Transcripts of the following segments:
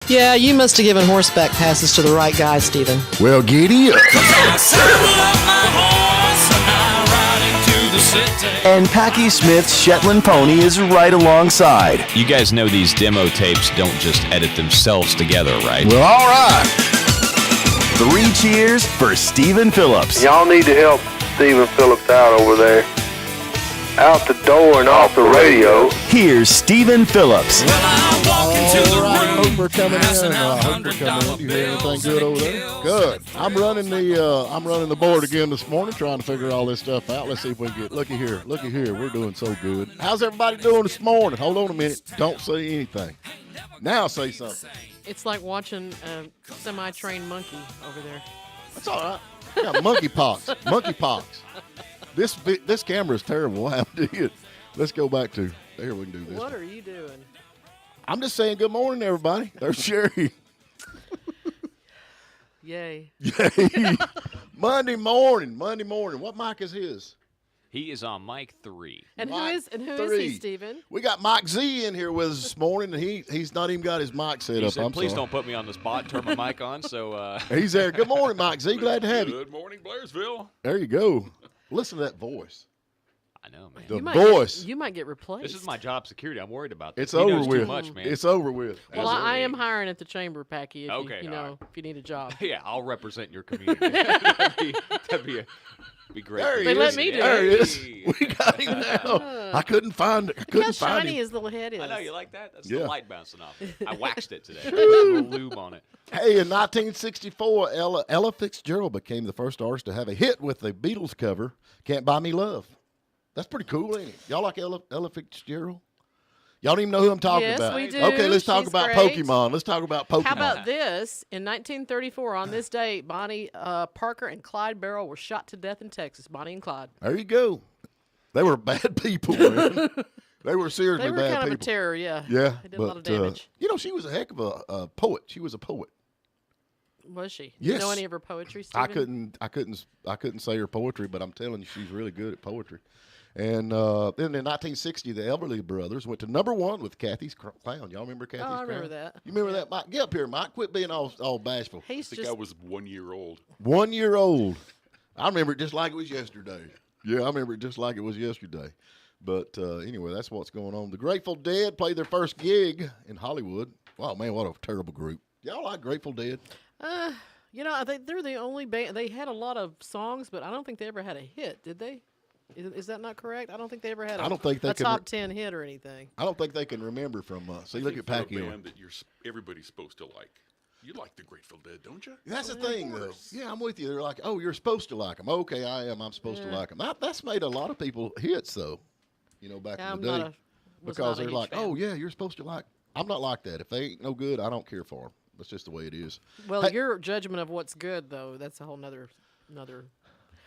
Yeah, you must have given horseback passes to the right guy, Stephen. Well, giddy up. And Packy Smith's Shetland pony is right alongside. You guys know these demo tapes don't just edit themselves together, right? Well, all right. 3 cheers for Stephen Phillips. Y'all need to help Stephen Phillips out over there. Out the door and off the radio. Here's Stephen Phillips. Well, I walk into the room. Hope we're coming in. Hope we're coming in. You hear anything good over there? Good. I'm running the board again this morning, trying to figure all this stuff out. Let's see if we can get. Looky here. We're doing so good. How's everybody doing this morning? Hold on a minute. Don't say anything. Now say something. It's like watching a semi-trained monkey over there. That's all right. I got monkeypox. Monkeypox. This camera is terrible. What happened to it? Let's go back to there. We can do this. What are you doing? I'm just saying good morning, everybody. There's Sherry. Yay. Yay. Monday morning. What mic is his? He is on mic 3. And Mike who is 3. he, Stephen? We got Mike Z in here with us this morning, and he's not even got his mic set He up. said, please don't put me on the spot and turn my mic on. So He's there. Good morning, Mike Z. Glad to have you. Good morning, Blairsville. There you go. Listen to that voice. I know, man. The voice. You might get replaced. This is my job security. I'm worried about this. It's He over knows with. Too much, man. It's over with. Well, I am hiring at the chamber, Packy. If Okay, you know, if you need a job. Yeah, I'll represent your community. that'd be great. There he They is. let me do There it. he is. We got him now. I couldn't find it. Look how shiny his little head is. I know, you like that? That's Yeah. the light bouncing off. I waxed it today. Put a little lube on it. Hey, in 1964, Ella Fitzgerald became the first artist to have a hit with the Beatles cover, Can't Buy Me Love. That's pretty cool, ain't it? Y'all like Ella Fitzgerald? Y'all don't even know who I'm talking Yes, about. we do. Okay, let's talk She's about great. Pokemon. Let's talk about Pokemon. How about this? In 1934, on this date, Bonnie Parker and Clyde Barrow were shot to death in Texas. Bonnie and Clyde. There you go. They were bad people, man. They were seriously They were bad kind people. of a terror, yeah. Yeah, They did a lot of damage. she was a heck of a poet. She was a poet. Was she? Yes. You know any of her poetry, Stephen? I couldn't say her poetry, but I'm telling you, she's really good at poetry. And then in 1960, the Everly Brothers went to #1 with Kathy's Clown. Y'all remember Kathy's Clown? I remember that. You remember that, Mike? Get up here, Mike. Quit being all bashful. I He's think just I was 1 year old. 1 year old. I remember it just like it was yesterday. Yeah, I remember it just like it was yesterday. But anyway, that's what's going on. The Grateful Dead played their first gig in Hollywood. Wow, man, what a terrible group. Y'all like Grateful Dead? you know, I think they're the only band. They had a lot of songs, but I don't think they ever had a hit, did they? Is that not correct? I don't think they ever had I don't think they a can top 10 hit or anything. I don't think they can remember from. See, look at For a Packy. band that everybody's supposed to like. You like the Grateful Dead, don't you? That's the thing, though. Yeah, I'm with you. They're like, oh, you're supposed to like them. Okay, I am. I'm supposed to like them. That's made a lot of people hits, though. You know, back in the day, because they're like, oh yeah, you're supposed to like. I'm not like that. If they ain't no good, I don't care for them. That's just the way it is. Well, Hey, your judgment of what's good, though, that's a whole nother.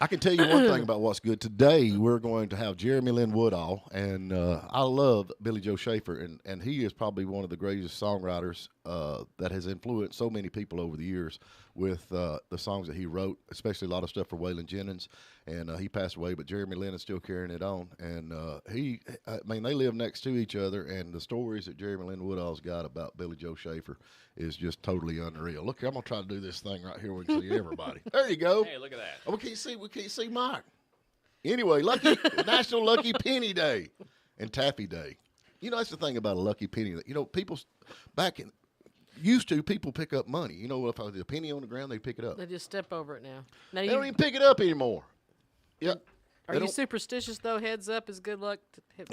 I can tell you one thing about what's good. Today, we're going to have Jeremy Lynn Woodall, and I love Billy Joe Schaefer, and he is probably one of the greatest songwriters that has influenced so many people over the years with the songs that he wrote, especially a lot of stuff for Waylon Jennings, and he passed away, but Jeremy Lynn is still carrying it on, and they live next to each other, and the stories that Jeremy Lynn Woodall's got about Billy Joe Schaefer is just totally unreal. Look, I'm going to try to do this thing right here where we can see everybody. There you go. Hey, look at that. Oh, we can't see Mike. Anyway, National Lucky Penny Day and Taffy Day. You know, that's the thing about a lucky penny. You know, people people pick up money. You know, if there's a penny on the ground, they pick it up. They just step over it now. They don't even pick it up anymore. Yep. Are you superstitious, though? Heads up is good luck.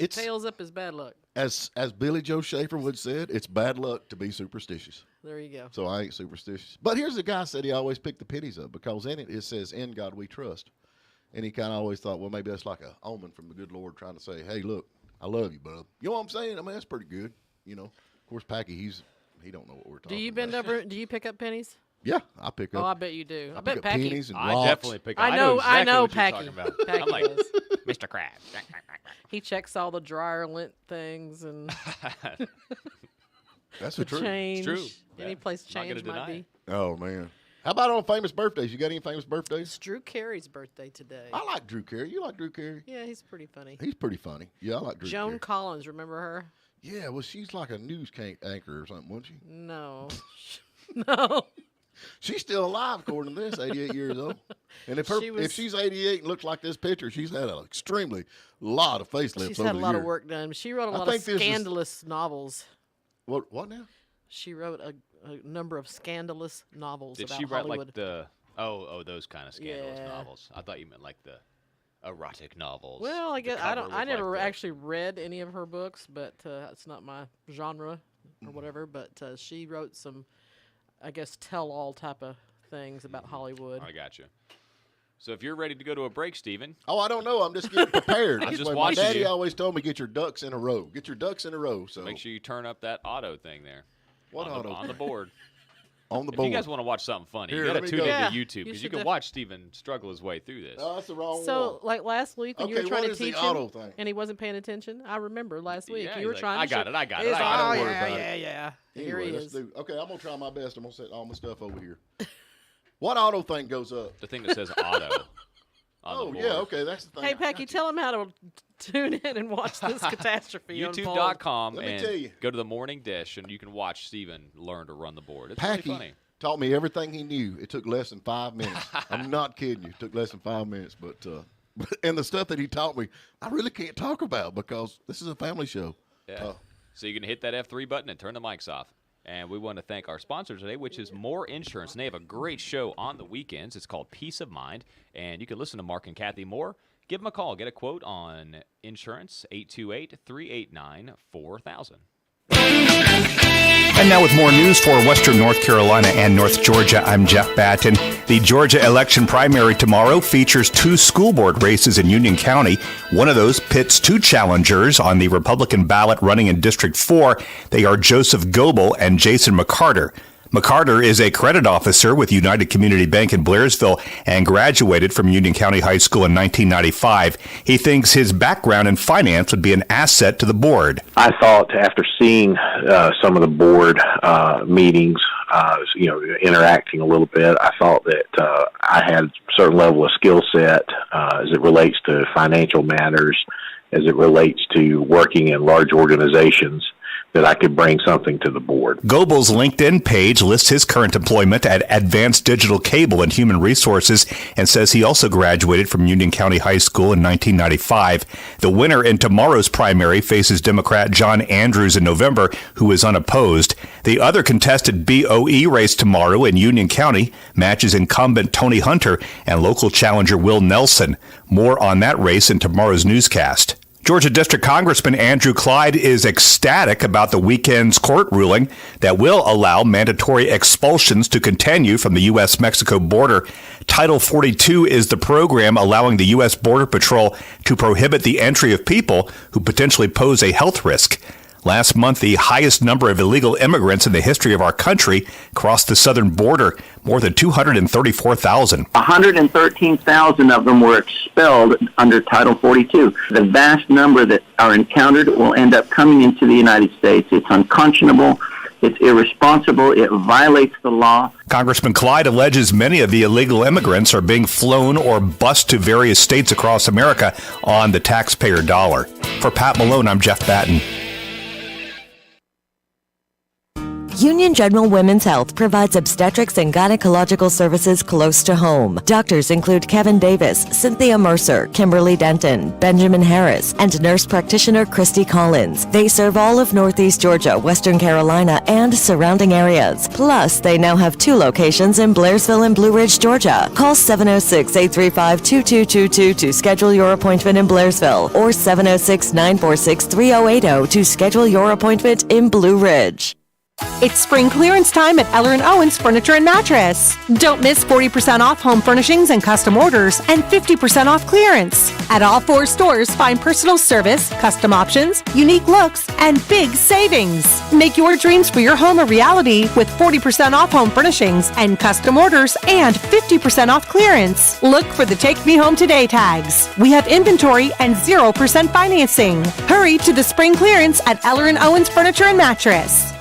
Tails up is bad luck. As Billy Joe Schaefer would said, it's bad luck to be superstitious. There you go. So I ain't superstitious. But here's the guy said he always picked the pennies up because in it says, "In God we trust." And he kind of always thought, well, maybe that's like a omen from the good Lord trying to say, hey, look, I love you, bub. You know what I'm saying? I mean, that's pretty good. You know, of course, Packy, he don't know what we're talking about. Do you bend over? Do you pick up pennies? Yeah, I pick up. Oh, I bet you do. I pick bet up Packy. pennies and I rocks. definitely pick up. I know exactly what you're Packy. talking about. Packy I'm like, does. Mr. Krabs. He checks all the dryer lint things and That's the the truth. change. true. Any Yeah. place Not gonna change might deny be. it. Oh, man. How about on famous birthdays? You got any famous birthdays? It's Drew Carey's birthday today. I like Drew Carey. You like Drew Carey? Yeah, he's pretty funny. He's pretty funny. Yeah, I like Drew Joan Carey. Collins, remember her? Yeah, well, she's like a news anchor or something, wasn't she? No, No. She's still alive, according to this, 88 years old. And if she's 88 and looks like this picture, she's had an extremely lot of facelifts over the years. She's had a lot of work done. She wrote a lot of scandalous novels. What now? She wrote a number of scandalous novels Did about she write Hollywood. like the those kind of scandalous novels? I thought you meant like the erotic novels. Well, I guess I never like actually read any of her books, but it's not my genre or whatever. But she wrote some, I guess, tell-all type of things about Hollywood. I got you. So if you're ready to go to a break, Stephen. Oh, I don't know. I'm just getting prepared. I'm just My watching daddy you. always told me, get your ducks in a row. Get your ducks in a row. So Make sure you turn up that auto thing there. What auto? On the board. On the If board. you guys want to watch something funny, Here, you got let to me tune go. into Yeah, YouTube you because you should can watch Stephen struggle his way through this. Oh, that's the wrong one. So, like last week when you were Okay, trying what to is the teach auto him, thing? and he wasn't paying attention. I remember last week Yeah, you were he's like, trying. I to got show- it, I got it, He's I like, got it. oh Don't worry yeah, about yeah, it. yeah. Here Anyway, he let's is. do. Okay, I'm gonna try my best. I'm gonna set all my stuff over here. What auto thing goes up? The thing that says auto. Oh yeah, okay, that's the thing. Hey, I Pecky, got you. tell him how to tune in and watch this catastrophe unfold. YouTube.com Let me and tell you. go to the morning dish and you can watch Stephen learn to run the board. It's Packy really funny. taught me everything he knew. It took less than 5 minutes. I'm not kidding you. It took less than 5 minutes, but and the stuff that he taught me, I really can't talk about because this is a family show. Yeah. So you can hit that F3 button and turn the mics off. And we want to thank our sponsor today, which is More Insurance. And they have a great show on the weekends. It's called Peace of Mind. And you can listen to Mark and Kathy Moore. Give them a call. Get a quote on insurance, 828-389-4000. And now with more news for Western North Carolina and North Georgia, I'm Jeff Batten. The Georgia election primary tomorrow features 2 school board races in Union County. One of those pits 2 challengers on the Republican ballot running in District 4. They are Joseph Goebel and Jason McCarter. McCarter is a credit officer with United Community Bank in Blairsville and graduated from Union County High School in 1995. He thinks his background in finance would be an asset to the board. I thought after seeing some of the board meetings, interacting a little bit, I thought that I had a certain level of skill set as it relates to financial matters, as it relates to working in large organizations, that I could bring something to the board. Goebel's LinkedIn page lists his current employment at Advanced Digital Cable and Human Resources and says he also graduated from Union County High School in 1995. The winner in tomorrow's primary faces Democrat John Andrews in November, who is unopposed. The other contested BOE race tomorrow in Union County matches incumbent Tony Hunter and local challenger Will Nelson. More on that race in tomorrow's newscast. Georgia District Congressman Andrew Clyde is ecstatic about the weekend's court ruling that will allow mandatory expulsions to continue from the U.S.-Mexico border. Title 42 is the program allowing the U.S. Border Patrol to prohibit the entry of people who potentially pose a health risk. Last month, the highest number of illegal immigrants in the history of our country crossed the southern border, more than 234,000. 113,000 of them were expelled under Title 42. The vast number that are encountered will end up coming into the United States. It's unconscionable. It's irresponsible. It violates the law. Congressman Clyde alleges many of the illegal immigrants are being flown or bused to various states across America on the taxpayer dollar. For Pat Malone, I'm Jeff Batten. Union General Women's Health provides obstetrics and gynecological services close to home. Doctors include Kevin Davis, Cynthia Mercer, Kimberly Denton, Benjamin Harris, and nurse practitioner Christy Collins. They serve all of Northeast Georgia, Western Carolina, and surrounding areas. Plus, they now have 2 locations in Blairsville and Blue Ridge, Georgia. Call 706-835-2222 to schedule your appointment in Blairsville or 706-946-3080 to schedule your appointment in Blue Ridge. It's spring clearance time at Eller & Owens Furniture and Mattress. Don't miss 40% off home furnishings and custom orders and 50% off clearance. At all 4 stores, find personal service, custom options, unique looks, and big savings. Make your dreams for your home a reality with 40% off home furnishings and custom orders and 50% off clearance. Look for the Take Me Home Today tags. We have inventory and 0% financing. Hurry to the spring clearance at Eller & Owens Furniture and Mattress.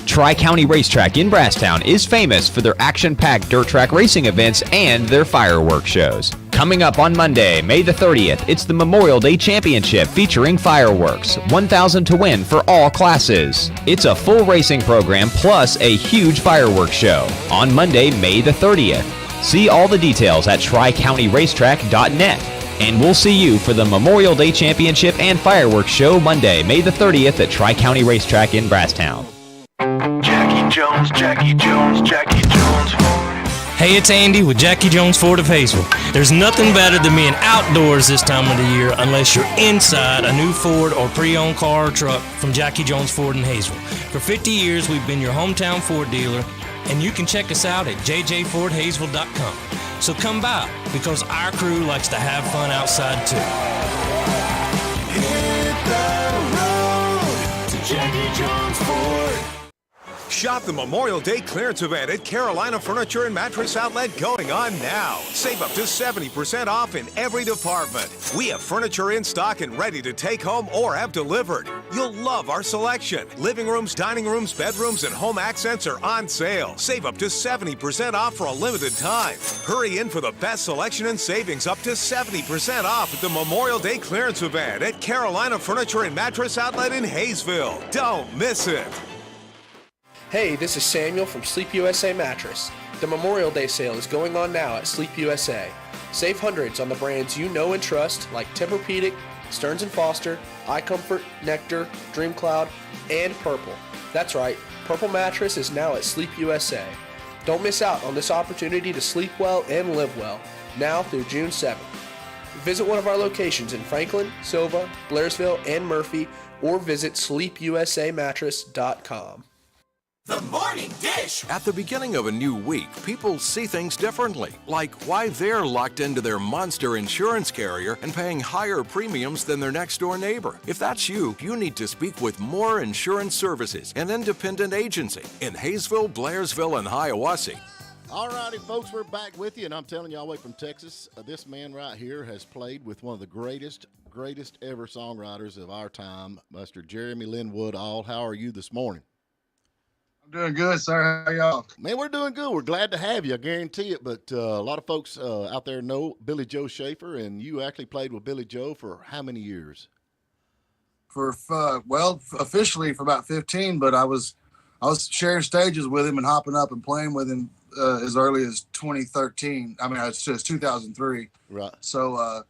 Tri-County Racetrack in Brasstown is famous for their action-packed dirt track racing events and their fireworks shows. Coming up on Monday, May the 30th, it's the Memorial Day Championship featuring fireworks, $1,000 to win for all classes. It's a full racing program plus a huge fireworks show on Monday, May the 30th. See all the details at tricountyracetrack.net. And we'll see you for the Memorial Day Championship and fireworks show Monday, May the 30th at Tri-County Racetrack in Brasstown. Jackie Jones, Jackie Jones, Jackie Jones Ford. Hey, it's Andy with Jackie Jones Ford of Hayesville. There's nothing better than being outdoors this time of the year unless you're inside a new Ford or pre-owned car or truck from Jackie Jones Ford in Hayesville. For 50 years, we've been your hometown Ford dealer, and you can check us out at jjfordhayesville.com. So come by, because our crew likes to have fun outside too. Hit the road to Jackie Jones Ford. Shop the Memorial Day clearance event at Carolina Furniture and Mattress Outlet going on now. Save up to 70% off in every department. We have furniture in stock and ready to take home or have delivered. You'll love our selection. Living rooms, dining rooms, bedrooms, and home accents are on sale. Save up to 70% off for a limited time. Hurry in for the best selection and savings up to 70% off at the Memorial Day clearance event at Carolina Furniture and Mattress Outlet in Hayesville. Don't miss it. Hey, this is Samuel from Sleep USA Mattress. The Memorial Day sale is going on now at Sleep USA. Save hundreds on the brands you know and trust like Tempur-Pedic, Stearns & Foster, iComfort, Nectar, DreamCloud, and Purple. That's right, Purple Mattress is now at Sleep USA. Don't miss out on this opportunity to sleep well and live well, now through June 7th. Visit one of our locations in Franklin, Silva, Blairsville, and Murphy, or visit sleepusamattress.com. The Morning Dish. At the beginning of a new week, people see things differently, like why they're locked into their monster insurance carrier and paying higher premiums than their next door neighbor. If that's you, you need to speak with More Insurance Services, an independent agency in Hayesville, Blairsville, and Hiawassee. All righty, folks, we're back with you, and I'm telling you all the way from Texas, this man right here has played with one of the greatest ever songwriters of our time, Mr. Jeremy Lynn Woodall. How are you this morning? I'm doing good, sir. How y'all? Man, we're doing good. We're glad to have you. I guarantee it. But a lot of folks out there know Billy Joe Schaefer, and you actually played with Billy Joe for how many years? Officially for about 15, but I was sharing stages with him and hopping up and playing with him as early as 2013. I mean, it's 2003. Right. So,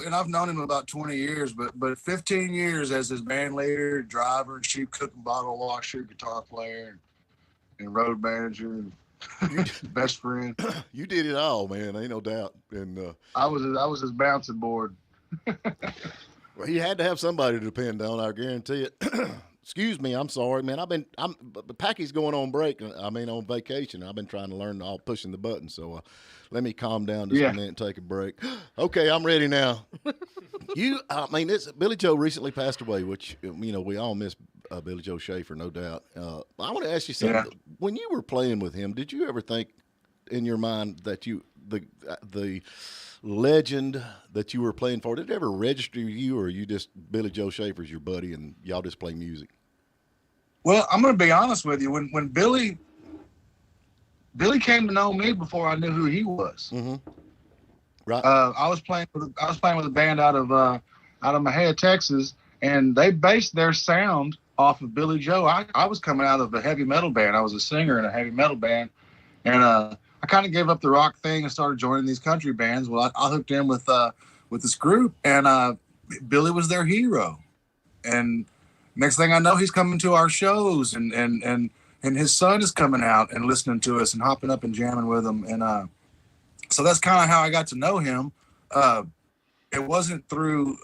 and I've known him about 20 years, but 15 years as his band leader, driver, sheep cook and bottle washer, guitar player, and road manager, and best friend. You did it all, man. Ain't no doubt. And I was his bouncing board. Well, he had to have somebody to depend on. I guarantee it. Excuse me. I'm sorry, man. Packy's going on break. On vacation. I've been trying to learn all pushing the buttons. So let me calm down just a minute and take a break. Okay, I'm ready now. Billy Joe recently passed away, which, we all miss Billy Joe Schaefer, no doubt. I want to ask you something. Yeah. When you were playing with him, did you ever think in your mind that the legend that you were playing for, did it ever register you, or are you just Billy Joe Schaefer's your buddy and y'all just play music? Well, I'm going to be honest with you. When Billy came to know me before I knew who he was. Mm-hmm. Right. I was playing with a band out of Mahia, Texas, and they based their sound off of Billy Joe. I was coming out of a heavy metal band. I was a singer in a heavy metal band, and I kind of gave up the rock thing and started joining these country bands. Well, I hooked in with this group, and Billy was their hero. And next thing I know, he's coming to our shows, and his son is coming out and listening to us and hopping up and jamming with him. And so that's kind of how I got to know him. It wasn't through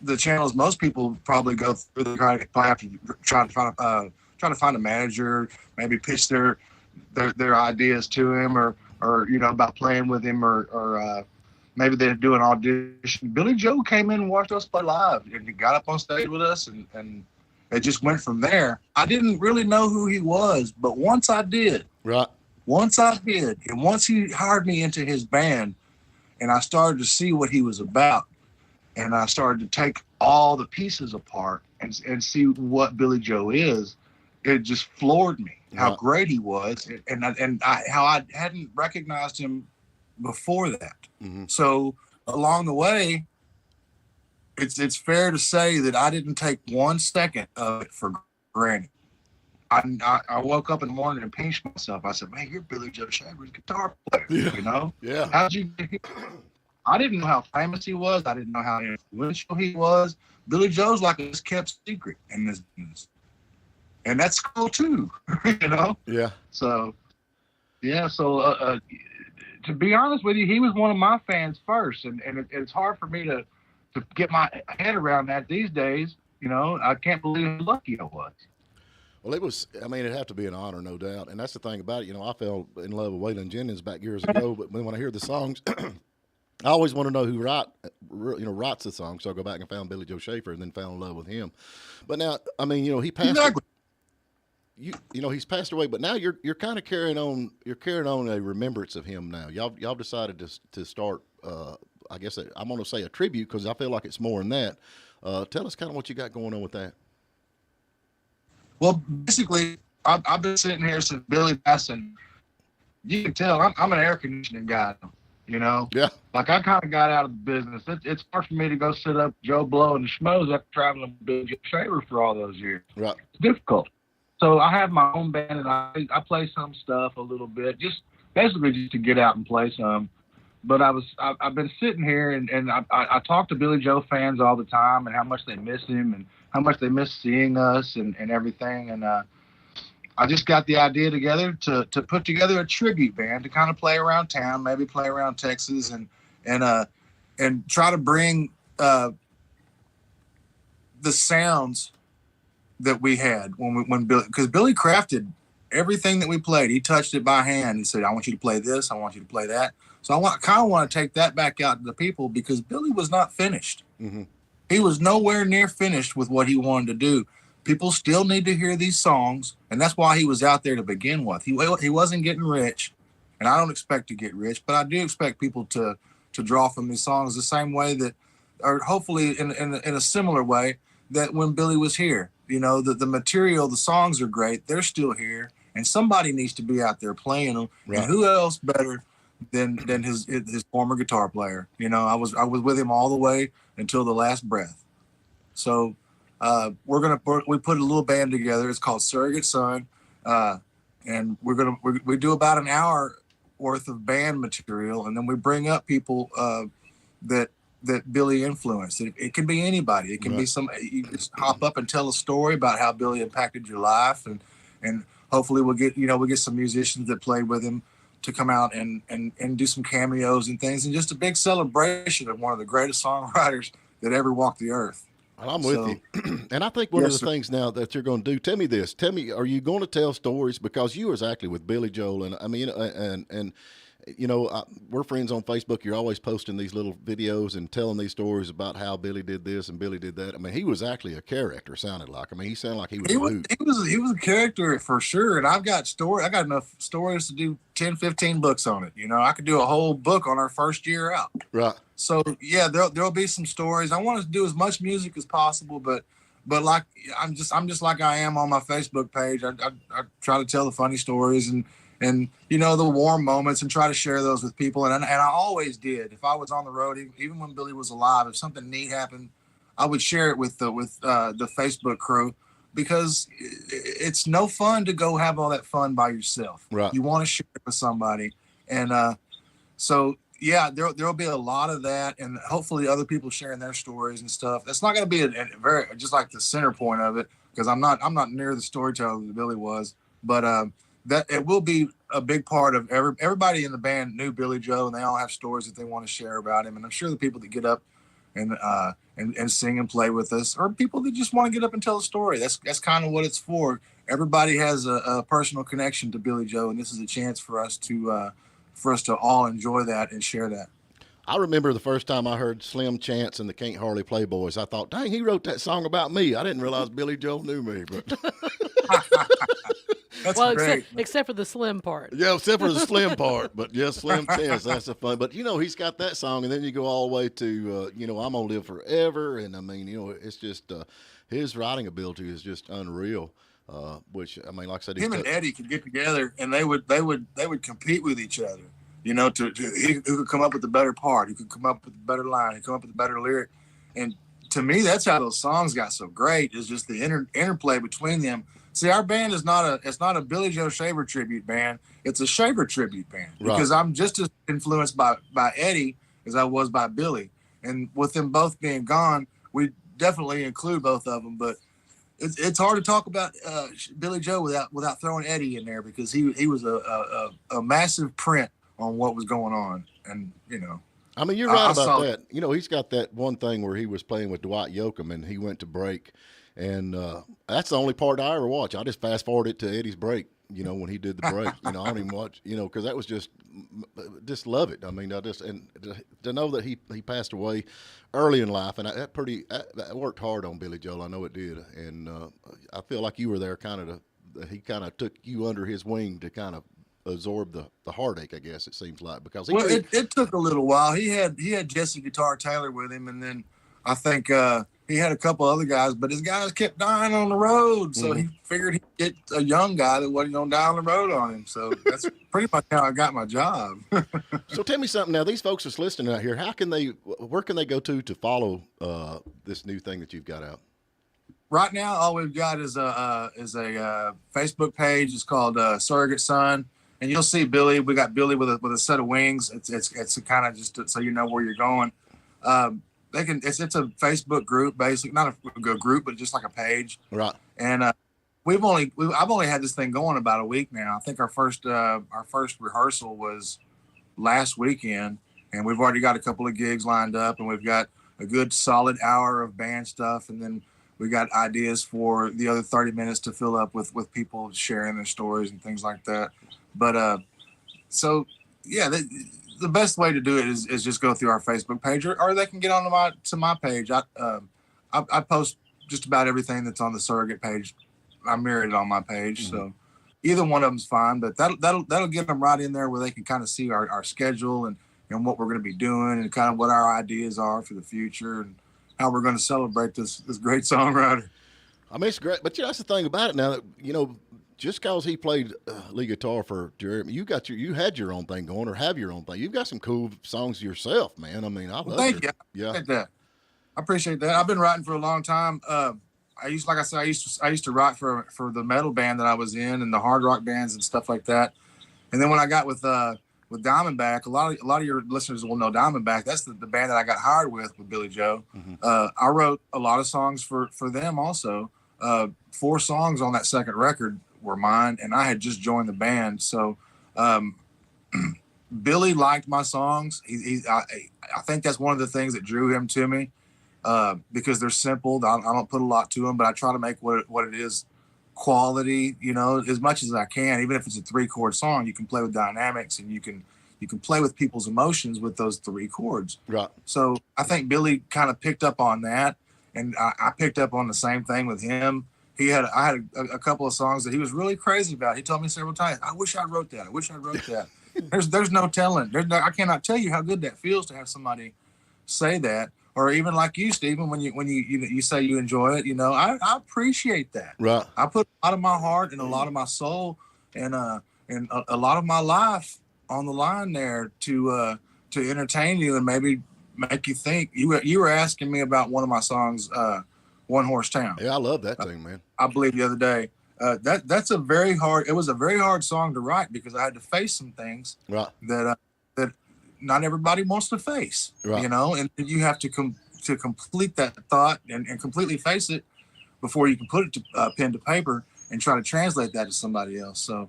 the channels most people probably go through. They probably have to try to find a manager, maybe pitch their ideas to him, or about playing with him, or maybe they do an audition. Billy Joe came in and watched us play live, and he got up on stage with us, and it just went from there. I didn't really know who he was, but once I did, and once he hired me into his band, and I started to see what he was about, and I started to take all the pieces apart and see what Billy Joe is, it just floored me how Right. great he was, how I hadn't recognized him before that. Mm-hmm. So along the way, it's fair to say that I didn't take 1 second of it for granted. I woke up in the morning and pinched myself. I said, "Man, you're Billy Joe Shaver's guitar player." Yeah. You know? Yeah. How'd you get here? I didn't know how famous he was. I didn't know how influential he was. Billy Joe's like a kept secret in this business, and that's cool too. You know? Yeah. So, yeah. So, to be honest with you, he was one of my fans first, and it's hard for me to get my head around that these days. You know, I can't believe how lucky I was. Well, it'd have to be an honor, no doubt. And that's the thing about it. You know, I fell in love with Waylon Jennings back years ago, but when I hear the songs, I always want to know who writes the song. So I go back and found Billy Joe Shaver and then fell in love with him. But now, I mean, he passed. Exactly. He's passed away, but now you're kind of carrying on. You're carrying on a remembrance of him now. Y'all decided to start. I guess I'm going to say a tribute because I feel like it's more than that. Tell us kind of what you got going on with that. Well, basically, I've been sitting here since Billy passed, and you can tell I'm an air conditioning guy. You know, yeah. Like I kind of got out of the business. It's hard for me to go sit up Joe Blow and the Schmoes after traveling with Billy Joe Shaver for all those years. Right. It's difficult. So I have my own band, and I play some stuff a little bit, just basically just to get out and play some. But I've been sitting here, and I talk to Billy Joe fans all the time, and how much they miss him, and how much they miss seeing us, and everything. And I just got the idea together to put together a tribute band to kind of play around town, maybe play around Texas, and try to bring the sounds that we had when Billy, because Billy crafted everything that we played. He touched it by hand. He said, "I want you to play this. I want you to play that." So I kind of want to take that back out to the people, because Billy was not finished. Mm-hmm. He was nowhere near finished with what he wanted to do. People still need to hear these songs, and that's why he was out there to begin with. He wasn't getting rich, and I don't expect to get rich, but I do expect people to draw from these songs the same way that, or hopefully in a similar way, that when Billy was here. You know, the material, the songs are great. They're still here, and somebody needs to be out there playing them. Right. And who else better than his former guitar player? You know, I was with him all the way until the last breath. So we put a little band together. It's called Surrogate Son, and we do about an hour worth of band material, and then we bring up people that Billy influenced. It can be anybody. It can be somebody. You just hop up and tell a story about how Billy impacted your life, and hopefully we'll get some musicians that played with him to come out and do some cameos and things, and just a big celebration of one of the greatest songwriters that ever walked the earth. Well, I'm with you. And I think one of the things now that you're going to do, tell me, are you going to tell stories? Because you was actually with Billy Joel, and I mean, and you know, we're friends on Facebook. You're always posting these little videos and telling these stories about how Billy did this and Billy did that. I mean, he was actually a character, sounded like. I mean, he sounded like he was he was a character for sure. And I've got enough stories to do 10, 15 books on it. You know, I could do a whole book on our first year out. Right. So yeah, there'll be some stories. I want to do as much music as possible, but like I'm just like I am on my Facebook page. I try to tell the funny stories and you know, the warm moments, and try to share those with people. And I always did. If I was on the road, even when Billy was alive, if something neat happened, I would share it with the Facebook crew, because it's no fun to go have all that fun by yourself. Right. You want to share it with somebody, and so yeah, there'll be a lot of that, and hopefully other people sharing their stories and stuff. That's not going to be a very just like the center point of it, because I'm not near the storyteller that Billy was, but that it will be a big part of everybody in the band knew Billy Joe, and they all have stories that they want to share about him. And I'm sure the people that get up and sing and play with us are people that just want to get up and tell a story. That's kind of what it's for. Everybody has a personal connection to Billy Joe, and this is a chance for us to all enjoy that and share that. I remember the first time I heard Slim Chance and the Can't Hardly Play Boys. I thought, dang, he wrote that song about me. I didn't realize Billy Joe knew me, but. That's great. Except for the Slim part. Yeah, except for the Slim part. But yes, Slim Chance, that's a fun. But, you know, he's got that song, and then you go all the way to, you know, I'm Gonna Live Forever. And, I mean, you know, it's just his writing ability is just unreal. which I mean, like I said, him and Eddie could get together and they would compete with each other. You know, who could come up with the better part, who could come up with the better line, who could come up with the better lyric. And to me, that's how those songs got so great, is just the interplay between them. See, our band is not a Billy Joe Shaver tribute band. It's a Shaver tribute band, because I'm just as influenced by Eddie as I was by Billy. And with them both being gone, we definitely include both of them. But it's hard to talk about Billy Joe without throwing Eddie in there, because he was a massive print on what was going on. And, you know, I mean, you're right about that. You know, he's got that one thing where he was playing with Dwight Yoakam and he went to break. And that's the only part I ever watch. I just fast forward it to Eddie's break, you know, when he did the break. You know, I don't even watch, you know, because that was just love it. I mean, and to know that he passed away early in life, and that worked hard on Billy Joel. I know it did. And I feel like you were there he kind of took you under his wing to kind of absorb the heartache, I guess it seems like, because it took a little while. He had Jesse Guitar Taylor with him, and then I think he had a couple other guys, but his guys kept dying on the road, so he figured he'd get a young guy that wasn't gonna die on the road on him. So that's pretty much how I got my job. So tell me something now. These folks that's listening out here, where can they go to follow this new thing that you've got out? Right now, all we've got is a Facebook page. It's called Surrogate Son. And you'll see Billy. We got Billy with a set of wings. It's kind of just so you know where you're going. It's a Facebook group, basically, not a group, but just like a page. Right. And I've only had this thing going about a week now. I think our first rehearsal was last weekend, and we've already got a couple of gigs lined up, and we've got a good solid hour of band stuff, and then we got ideas for the other 30 minutes to fill up with people sharing their stories and things like that. But so yeah, the best way to do it is just go through our Facebook page, or they can get on to my page. I post just about everything that's on the Surrogate page. I mirrored it on my page, so either one of them's fine. But that'll get them right in there where they can kind of see our schedule and what we're going to be doing and kind of what our ideas are for the future and how we're going to celebrate this great songwriter. I mean, it's great, but that's the thing about it now. That, you know, just because he played lead guitar for Jeremy, you had your own thing going, or have your own thing. You've got some cool songs yourself, man. I mean, I love thank you. Yeah, I appreciate that. I've been writing for a long time. I used to write for the metal band that I was in and the hard rock bands and stuff like that. And then when I got with Diamondback, a lot of your listeners will know Diamondback. That's the band that I got hired with Billy Joe. I wrote a lot of songs for them also. 4 songs on that second record were mine, and I had just joined the band. So Billy liked my songs. I think that's one of the things that drew him to me, because they're simple. I don't put a lot to them, but I try to make what it is quality, you know, as much as I can. Even if it's a 3-chord song, you can play with dynamics, and you can play with people's emotions with those 3 chords. Right. So I think Billy kind of picked up on that, and I picked up on the same thing with him. I had a couple of songs that he was really crazy about. He told me several times, I wish I wrote that. I wish I wrote that. There's no telling. I cannot tell you how good that feels to have somebody say that. Or even like you, Stephen, when you say you enjoy it, you know, I appreciate that. Right. I put a lot of my heart and a lot of my soul and a lot of my life on the line there to entertain you and maybe make you think. You were asking me about one of my songs, One Horse Town. Yeah, I love that thing, man. I believe the other day. It was a very hard song to write, because I had to face some things that not everybody wants to face, you know, and you have to complete that thought and completely face it before you can put it to pen to paper and try to translate that to somebody else. So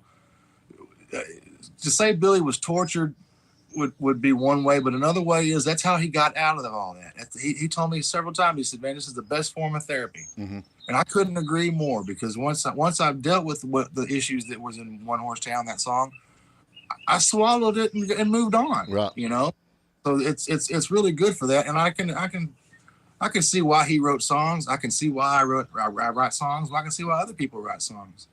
to say Billy was tortured would be one way, but another way is that's how he got out of all that. He told me several times, he said, man, this is the best form of therapy. And I couldn't agree more, because once I've dealt with the issues that was in One Horse Town, that song, I swallowed it and moved on. Right. You know, so it's really good for that. And I can see why he wrote songs. I can see why I write songs. I can see why other people write songs.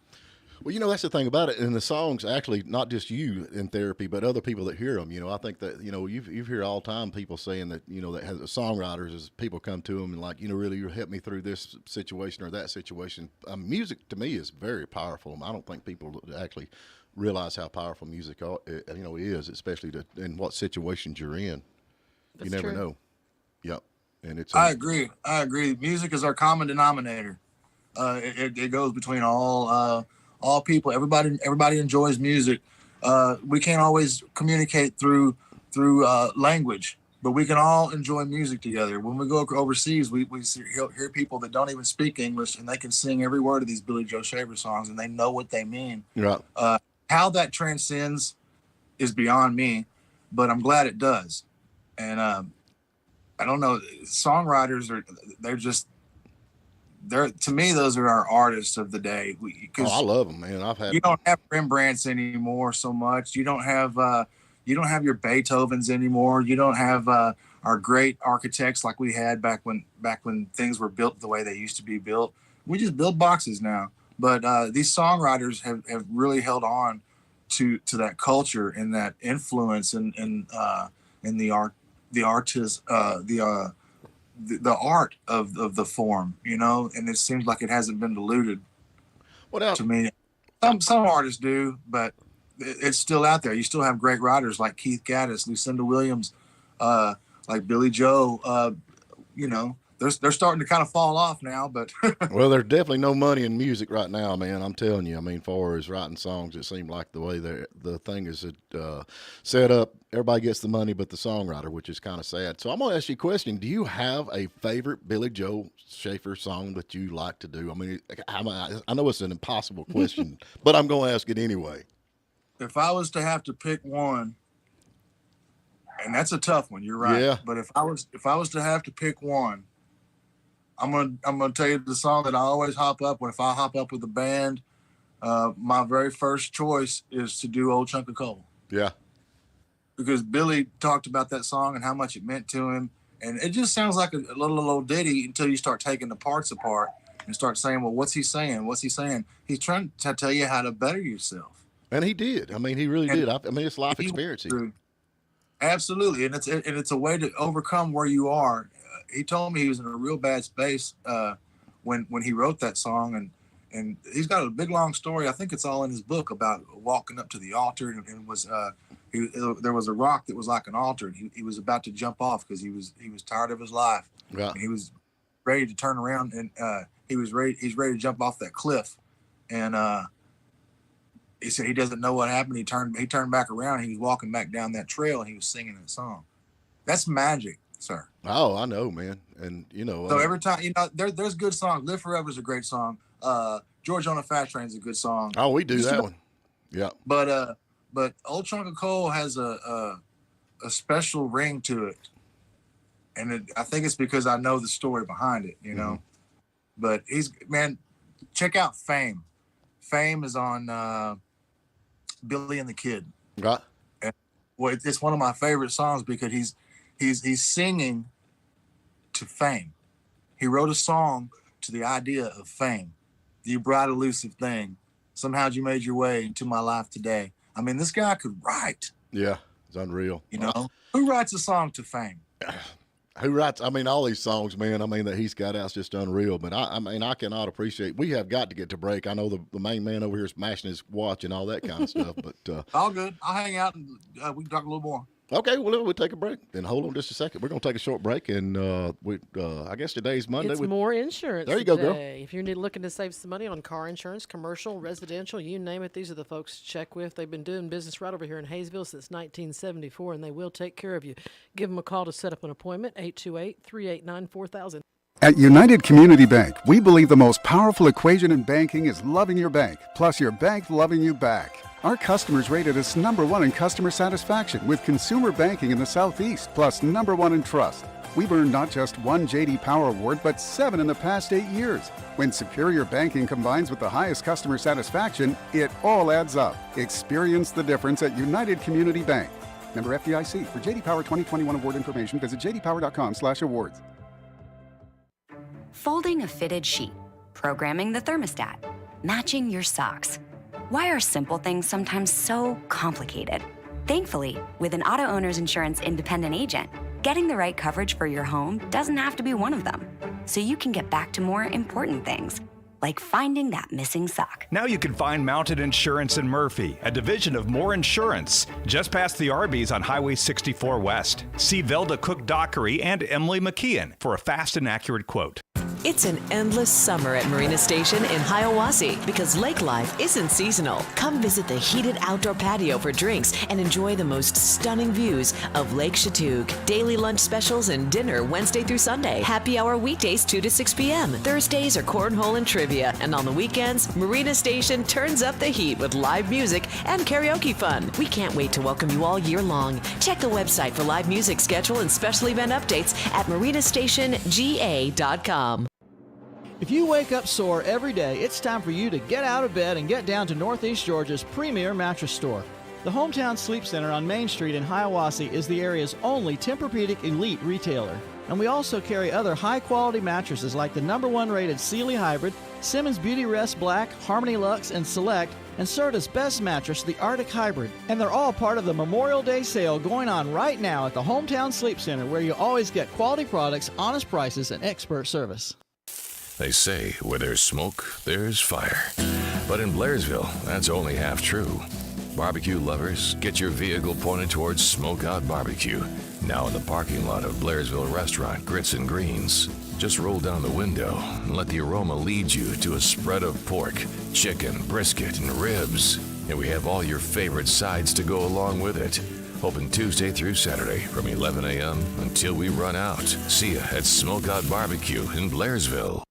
Well, that's the thing about it. And the songs, actually, not just you in therapy, but other people that hear them. I think that, you hear all the time people saying that, that has songwriters, as people come to them and like, really, you helped me through this situation or that situation. Music to me is very powerful. I don't think people actually realize how powerful music, is, especially in what situations you're in. That's you never true. know. Yep. And it's. I agree. Music is our common denominator. It goes between all people. Everybody enjoys music. We can't always communicate through language, but we can all enjoy music together. When we go overseas, we hear people that don't even speak English, and they can sing every word of these Billy Joe Shaver songs, and they know what they mean. Right. How that transcends is beyond me, but I'm glad it does. And I don't know, songwriters to me, those are our artists of the day. I love them, man. You don't have Rembrandts anymore so much. You don't have your Beethovens anymore. You don't have our great architects like we had back when things were built the way they used to be built. We just build boxes now. But these songwriters have really held on to that culture and that influence and the art, the artist, the art of the form, and it seems like it hasn't been diluted. To me, some artists do, but it's still out there. You still have great writers like Keith Gaddis, Lucinda Williams, like Billy Joe. They're starting to kind of fall off now, but well, there's definitely no money in music right now, man. I'm telling you. I mean, far as writing songs, it seemed like the way the thing is set up, everybody gets the money but the songwriter, which is kind of sad. So I'm going to ask you a question. Do you have a favorite Billy Joe Shaver song that you like to do? I mean, I know it's an impossible question, but I'm going to ask it anyway. If I was to have to pick one, and that's a tough one, you're right. Yeah. But if I was to have to pick one, I'm gonna tell you the song that I always hop up if I hop up with a band. My very first choice is to do "Old Chunk of Coal." Yeah, because Billy talked about that song and how much it meant to him, and it just sounds like a little old ditty until you start taking the parts apart and start saying, "Well, what's he saying? What's he saying?" He's trying to tell you how to better yourself, and he did. I mean, he really did. I mean, it's life experience. Absolutely, and it's a way to overcome where you are. He told me he was in a real bad space when he wrote that song, and he's got a big long story. I think it's all in his book about walking up to the altar and was there was a rock that was like an altar. And he was about to jump off because he was tired of his life. Right. And he was ready to turn around and he's ready to jump off that cliff, and he said he doesn't know what happened. He turned back around. And he was walking back down that trail and he was singing that song. That's magic, sir. Oh, I know, man. And so every time, there's good songs. Live Forever is a great song. George on a Fast Train is a good song. Oh, we do that one. Yeah. But Old Chunk of Coal has a special ring to it, and I think it's because I know the story behind it, Mm-hmm. But check out Fame. Fame is on Billy and the Kid. Right. And it's one of my favorite songs because he's singing to fame. He wrote a song to the idea of fame. You bright elusive thing. Somehow you made your way into my life today. I mean, this guy could write. Yeah, it's unreal. Who writes a song to fame? Who writes? I mean, all these songs, man. I mean, that he's got out's just unreal. But I mean, I cannot appreciate. We have got to get to break. I know the main man over here is mashing his watch and all that kind of stuff. But all good. I'll hang out and we can talk a little more. Okay, well, we'll take a break. Then hold on just a second. We're going to take a short break, and I guess today's Monday. It's more insurance. There you go, girl. If you're looking to save some money on car insurance, commercial, residential, you name it, these are the folks to check with. They've been doing business right over here in Hayesville since 1974, and they will take care of you. Give them a call to set up an appointment, 828-389-4000. At United Community Bank, we believe the most powerful equation in banking is loving your bank, plus your bank loving you back. Our customers rated us #1 in customer satisfaction with consumer banking in the Southeast, plus #1 in trust. We've earned not just one J.D. Power Award, but 7 in the past 8 years. When superior banking combines with the highest customer satisfaction, it all adds up. Experience the difference at United Community Bank. Member FDIC. For J.D. Power 2021 award information, visit jdpower.com/awards. Folding a fitted sheet, programming the thermostat, matching your socks. Why are simple things sometimes so complicated? Thankfully, with an auto owner's insurance independent agent, getting the right coverage for your home doesn't have to be one of them. So you can get back to more important things, like finding that missing sock. Now you can find Mounted Insurance in Murphy, a division of Moore Insurance, just past the Arby's on Highway 64 West. See Velda Cook-Dockery and Emily McKeon for a fast and accurate quote. It's an endless summer at Marina Station in Hiawassee because lake life isn't seasonal. Come visit the heated outdoor patio for drinks and enjoy the most stunning views of Lake Chatoog. Daily lunch specials and dinner Wednesday through Sunday. Happy hour weekdays 2 to 6 p.m. Thursdays are cornhole and trivia. And on the weekends, Marina Station turns up the heat with live music and karaoke fun. We can't wait to welcome you all year long. Check the website for live music schedule and special event updates at marinastationga.com. If you wake up sore every day, it's time for you to get out of bed and get down to Northeast Georgia's premier mattress store. The Hometown Sleep Center on Main Street in Hiawassee is the area's only Tempur-Pedic elite retailer. And we also carry other high-quality mattresses like the #1 rated Sealy Hybrid, Simmons Beauty Rest Black, Harmony Lux, and Select, and Serta's best mattress, the Arctic Hybrid. And they're all part of the Memorial Day sale going on right now at the Hometown Sleep Center, where you always get quality products, honest prices, and expert service. They say where there's smoke, there's fire. But in Blairsville, that's only half true. Barbecue lovers, get your vehicle pointed towards Smokeout Barbecue. Now in the parking lot of Blairsville restaurant Grits and Greens. Just roll down the window and let the aroma lead you to a spread of pork, chicken, brisket, and ribs. And we have all your favorite sides to go along with it. Open Tuesday through Saturday from 11 a.m. until we run out. See ya at Smokeout Barbecue in Blairsville.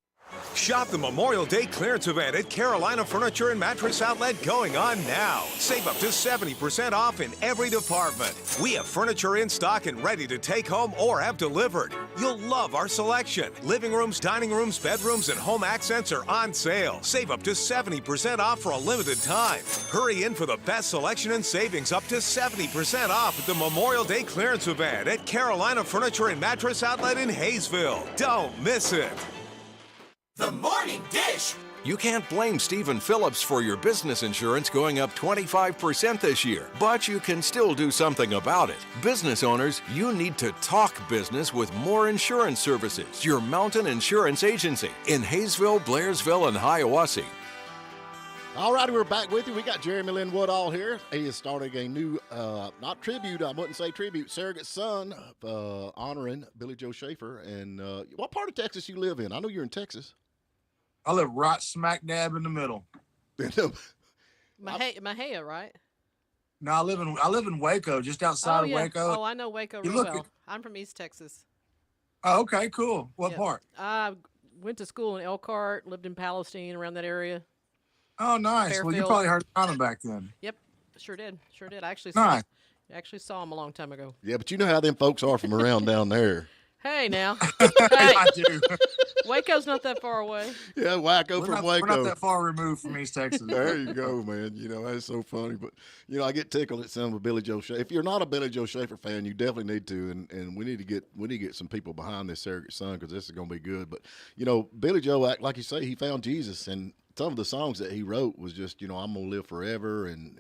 Shop the Memorial Day clearance event at Carolina Furniture and Mattress Outlet going on now. Save up to 70% off in every department. We have furniture in stock and ready to take home or have delivered. You'll love our selection. Living rooms, dining rooms, bedrooms, and home accents are on sale. Save up to 70% off for a limited time. Hurry in for the best selection and savings up to 70% off at the Memorial Day clearance event at Carolina Furniture and Mattress Outlet in Hayesville. Don't miss it. The Morning Dish. You can't blame Stephen Phillips for your business insurance going up 25% this year, but you can still do something about it. Business owners, you need to talk business with More Insurance Services, your mountain insurance agency in Hayesville, Blairsville, and Hiawassee. All righty, we're back with you. We got Jeremy Lynn Woodall here. He is starting a new, not tribute, I wouldn't say tribute, surrogate son, honoring Billy Joe Schaefer. And what part of Texas you live in? I know you're in Texas. I live right smack dab in the middle. Mahia, right? No, I live in Waco, just outside of Waco. Oh, I know Waco real well. I'm from East Texas. Oh, okay, cool. What part? I went to school in Elkhart, lived in Palestine, around that area. Oh, nice. Fairfield. Well, you probably heard of him back then. Yep, sure did. I actually saw him a long time ago. Yeah, but you know how them folks are from around down there. Hey, now. I do. Waco's not that far away. Yeah, Waco from Waco. We're not that far removed from East Texas. There you go, man. You know, that's so funny. But, you know, I get tickled at some of Billy Joe Schaefer. If you're not a Billy Joe Schaefer fan, you definitely need to. And we need to get some people behind this surrogate son because this is going to be good. But, you know, Billy Joe, like you say, he found Jesus. And some of the songs that he wrote was just, you know, I'm going to live forever. And,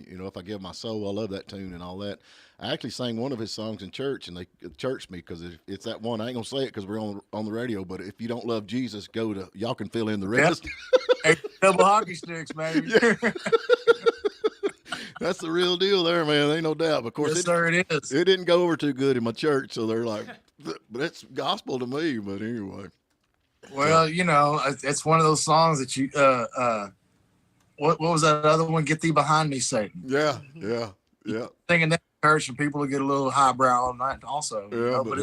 you know, if I give my soul, I love that tune and all that. I actually sang one of his songs in church, and they churched me because it's that one. I ain't going to say it because we're on the radio, but if you don't love Jesus, y'all can fill in the rest. Hey, double hockey sticks, baby. Yeah. That's the real deal there, man. Ain't no doubt. Of course, sir, it is. It didn't go over too good in my church, so they're like, but it's gospel to me. But anyway. Well, you know, it's one of those songs that you, what was that other one? Get thee behind me, Satan. Yeah. Singing that in church, and people will get a little highbrow all night also. Yeah, you know? But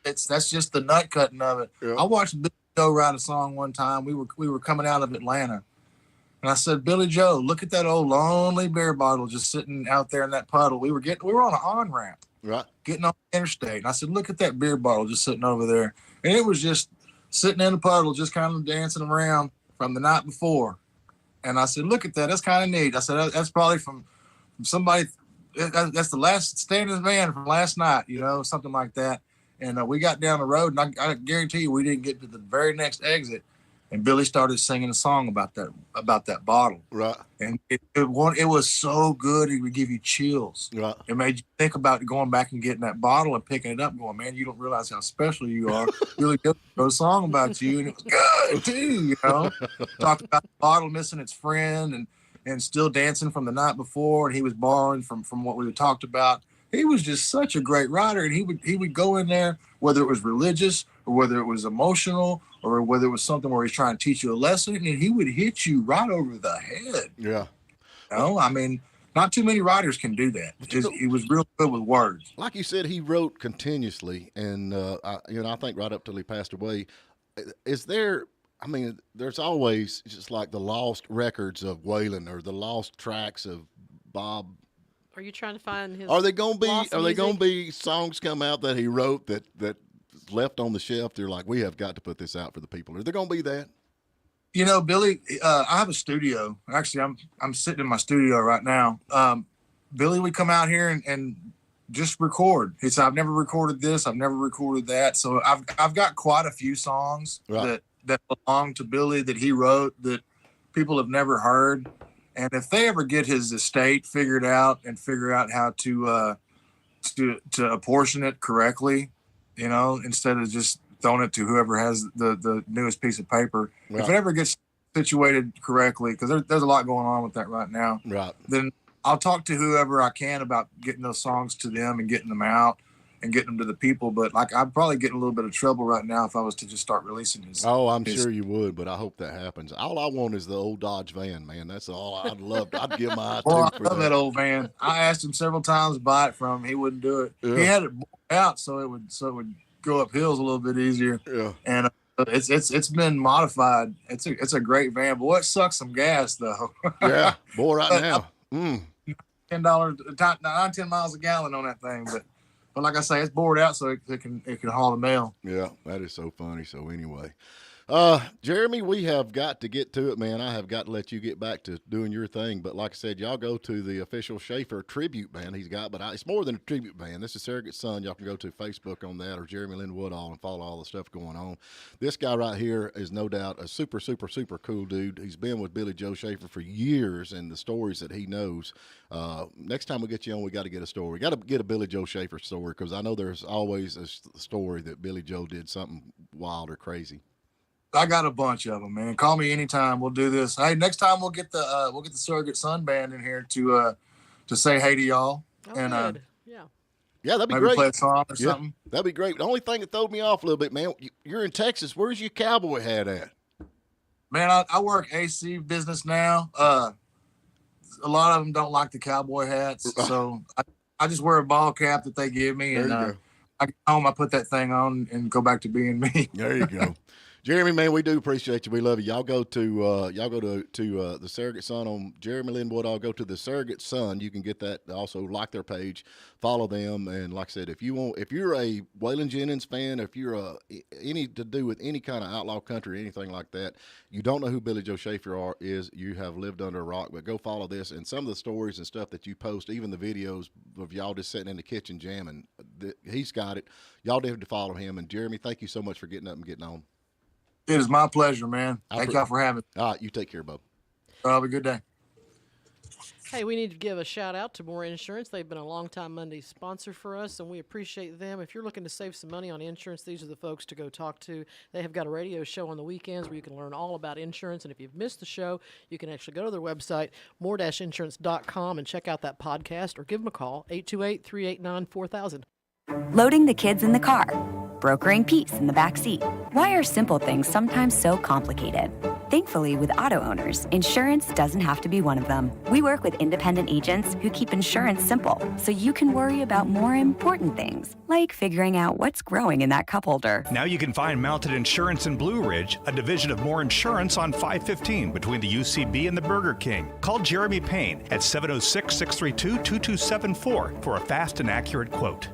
that's just the nut cutting of it. Yeah. I watched Billy Joe write a song one time. We were coming out of Atlanta, and I said, Billy Joe, look at that old lonely beer bottle just sitting out there in that puddle. We were on an on-ramp, right, getting on the interstate. And I said, look at that beer bottle just sitting over there. And it was just sitting in the puddle, just kind of dancing around from the night before. And I said, look at that. That's kind of neat. I said, that's probably from somebody. That's the last standing man from last night, you know, something like that. And we got down the road, and I guarantee you we didn't get to the very next exit. and Billy started singing a song about that bottle. Right. And it was so good, it would give you chills. Right. It made you think about going back and getting that bottle and picking it up and going, man, you don't realize how special you are. Billy Joe wrote a song about you, and it was good too, you know. Talked about the bottle missing its friend and still dancing from the night before, and he was borrowing from what we had talked about. He was just such a great writer, and he would go in there, whether it was religious or whether it was emotional or whether it was something where he's trying to teach you a lesson, and he would hit you right over the head. Yeah. You know, I mean, not too many writers can do that. He was real good with words. Like you said, he wrote continuously, and I think right up till he passed away. Is there? I mean, there's always just like the lost records of Waylon or the lost tracks of Bob. Are you trying to find his? Are they going to be songs come out that he wrote that left on the shelf? They're like, we have got to put this out for the people. Are there going to be that? You know, Billy, I have a studio. Actually, I'm sitting in my studio right now. Billy would come out here and just record. He said, I've never recorded this. I've never recorded that. So I've got quite a few songs that belong to Billy that he wrote that people have never heard. And if they ever get his estate figured out and figure out how to apportion it correctly, you know, instead of just throwing it to whoever has the newest piece of paper, if it ever gets situated correctly, because there's a lot going on with that right now, then I'll talk to whoever I can about getting those songs to them and getting them out and getting them to the people. But like, I'd probably get in a little bit of trouble right now if I was to just start releasing his. Oh, I'm sure you would, but I hope that happens. All I want is the old Dodge van, man. That's all I'd love. I'd give my eye to. I love that old van. I asked him several times to buy it from him. He wouldn't do it. Yeah. He had it out so it would go up hills a little bit easier. Yeah. And it's been modified. It's a great van. Boy, it sucks some gas though. Yeah, boy, right now. $10, 9-10 miles a gallon on that thing, but like I say, it's bored out so it can haul the mail. Yeah, that is so funny. So anyway, Jeremy, we have got to get to it, man. I have got to let you get back to doing your thing. But like I said, y'all go to the official Schaefer tribute band he's got. But it's more than a tribute band. This is Surrogate Son. Y'all can go to Facebook on that or Jeremy Lynn Woodall and follow all the stuff going on. This guy right here is no doubt a super, super, super cool dude. He's been with Billy Joe Schaefer for years, and the stories that he knows. Next time we get you on, we got to get a story. We got to get a Billy Joe Schaefer story because I know there's always a story that Billy Joe did something wild or crazy. I got a bunch of them, man. Call me anytime. We'll do this. Hey, next time we'll get the Surrogate Son band in here to say hey to y'all. Good. Yeah, that'd be maybe great. Play a song or something. That'd be great. The only thing that throwed me off a little bit, man, you're in Texas. Where's your cowboy hat at? Man, I work AC business now. A lot of them don't like the cowboy hats, so I just wear a ball cap that they give me, and I get home, I put that thing on and go back to being me. There you go. Jeremy, man, we do appreciate you. We love you. Y'all go to the Surrogate Son on Jeremy Lynn Woodall. Go to the Surrogate Son. You can get that. Also, like their page, follow them, and like I said, if you're a Waylon Jennings fan, if you're any to do with any kind of outlaw country, anything like that, you don't know who Billy Joe Schaefer is. You have lived under a rock. But go follow this and some of the stories and stuff that you post, even the videos of y'all just sitting in the kitchen jamming. He's got it. Y'all definitely follow him. And Jeremy, thank you so much for getting up and getting on. It is my pleasure, man. Thank y'all for having me. All right, you take care, Bo. Have a good day. Hey, we need to give a shout out to More Insurance. They've been a long-time Monday sponsor for us, and we appreciate them. If you're looking to save some money on insurance, these are the folks to go talk to. They have got a radio show on the weekends where you can learn all about insurance, and if you've missed the show, you can actually go to their website, more-insurance.com, and check out that podcast, or give them a call, 828-389-4000. Loading the kids in the car, brokering peace in the back seat. Why are simple things sometimes so complicated? Thankfully, with auto owners, insurance doesn't have to be one of them. We work with independent agents who keep insurance simple, so you can worry about more important things, like figuring out what's growing in that cup holder. Now you can find Mounted Insurance in Blue Ridge, a division of More Insurance on 515 between the UCB and the Burger King. Call Jeremy Payne at 706-632-2274 for a fast and accurate quote.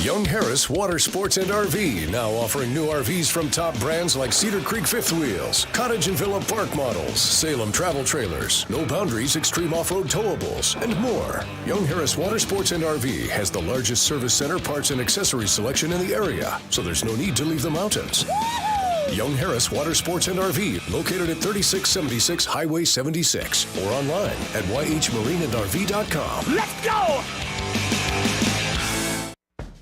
Young Harris Water Sports and RV now offering new RVs from top brands like Cedar Creek Fifth Wheels, Cottage and Villa Park Models, Salem Travel Trailers, No Boundaries Extreme Off-Road Towables, and more. Young Harris Water Sports and RV has the largest service center, parts, and accessories selection in the area, so there's no need to leave the mountains. Young Harris Water Sports and RV, located at 3676 Highway 76, or online at yhmarineandrv.com. Let's go!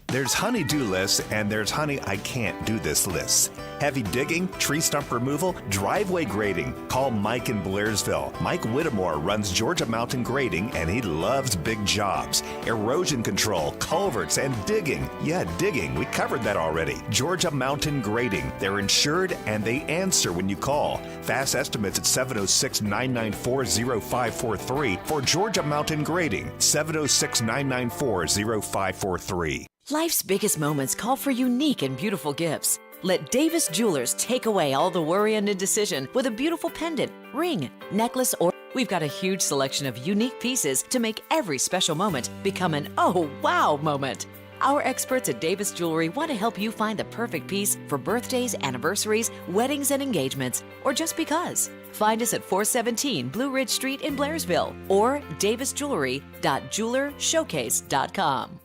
There's honey-do lists, and there's honey I can't do this lists. Heavy digging, tree stump removal, driveway grading. Call Mike in Blairsville. Mike Whittemore runs Georgia Mountain Grading, and he loves big jobs. Erosion control, culverts, and digging. Yeah, digging. We covered that already. Georgia Mountain Grading. They're insured, and they answer when you call. Fast estimates at 706-994-0543 for Georgia Mountain Grading. 706-994-0543. Life's biggest moments call for unique and beautiful gifts. Let Davis Jewelers take away all the worry and indecision with a beautiful pendant, ring, necklace, or we've got a huge selection of unique pieces to make every special moment become an oh wow moment. Our experts at Davis Jewelry want to help you find the perfect piece for birthdays, anniversaries, weddings, and engagements, or just because. Find us at 417 Blue Ridge Street in Blairsville or davisjewelry.jewelershowcase.com.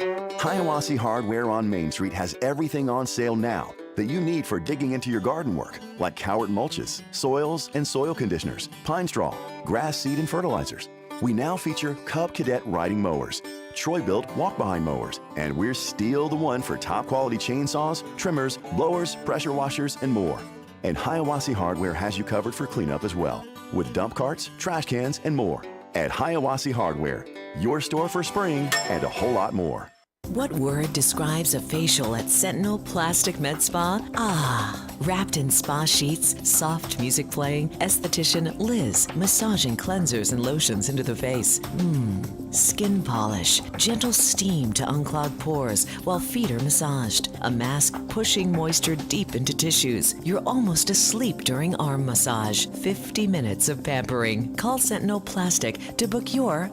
Hiawassee Hardware on Main Street has everything on sale now that you need for digging into your garden work, like Cowart mulches, soils and soil conditioners, pine straw, grass seed and fertilizers. We now feature Cub Cadet riding mowers, Troy-built walk-behind mowers, and we're still the one for top-quality chainsaws, trimmers, blowers, pressure washers, and more. And Hiawassee Hardware has you covered for cleanup as well, with dump carts, trash cans, and more. At Hiawassee Hardware, your store for spring and a whole lot more. What word describes a facial at Sentinel Plastic Med Spa? Ah, wrapped in spa sheets, soft music playing, esthetician Liz massaging cleansers and lotions into the face. Skin polish, gentle steam to unclog pores while feet are massaged. A mask pushing moisture deep into tissues. You're almost asleep during arm massage. 50 minutes of pampering. Call Sentinel Plastic to book your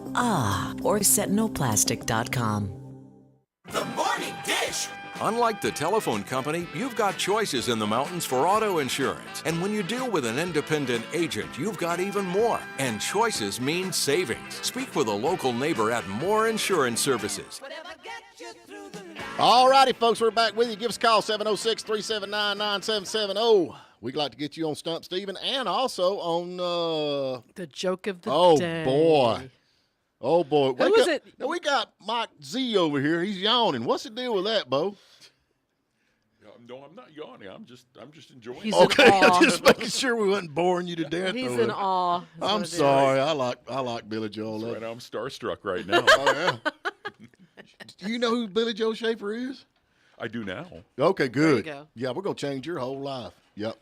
or sentinelplastic.com. The Morning Dish! Unlike the telephone company, you've got choices in the mountains for auto insurance. And when you deal with an independent agent, you've got even more. And choices mean savings. Speak with a local neighbor at More Insurance Services. All righty, folks, we're back with you. Give us a call, 706-379-9770. We'd like to get you on Stump Steven and also on... the joke of the day. Oh, boy. Who was it? Now, we got Mike Z over here. He's yawning. What's the deal with that, Bo? No, I'm not yawning. I'm just enjoying He's it. Okay, in awe. I'm just making sure we wasn't boring you to death. He's over in it. awe. I'm sorry. I like Billy Joel. That's right, I'm starstruck right now. Oh, yeah. Do you know who Billy Joe Schaefer is? I do now. Okay, good. There you go. Yeah, we're going to change your whole life. Yep.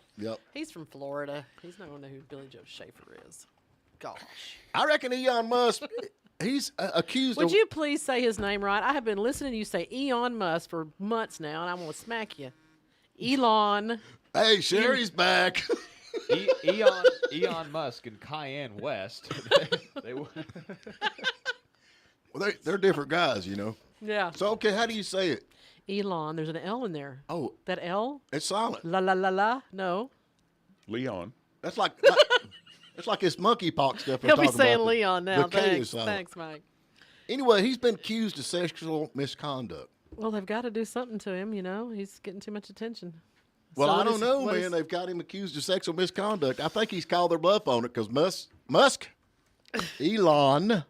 He's from Florida. He's not going to know who Billy Joe Schaefer is. Gosh. I reckon Elon Musk, he's accused Would of... you please say his name right? I have been listening to you say Elon Musk for months now, and I'm going to smack you. Elon. Hey, Sherry's back. Elon Musk and Cayenne West. Well, they're different guys, you know. Yeah. So, okay, how do you say it? Elon. There's an L in there. Oh. That L? It's silent. La la la la. No. Leon. That's like it's like this monkeypox stuff. He'll be talking saying about. Leon now. The K is Thanks. silent. Thanks, Mike. Anyway, he's been accused of sexual misconduct. Well, they've got to do something to him, you know. He's getting too much attention. Well, So I what don't is- know, what man. is- They've got him accused of sexual misconduct. I think he's called their bluff on it because Musk, Elon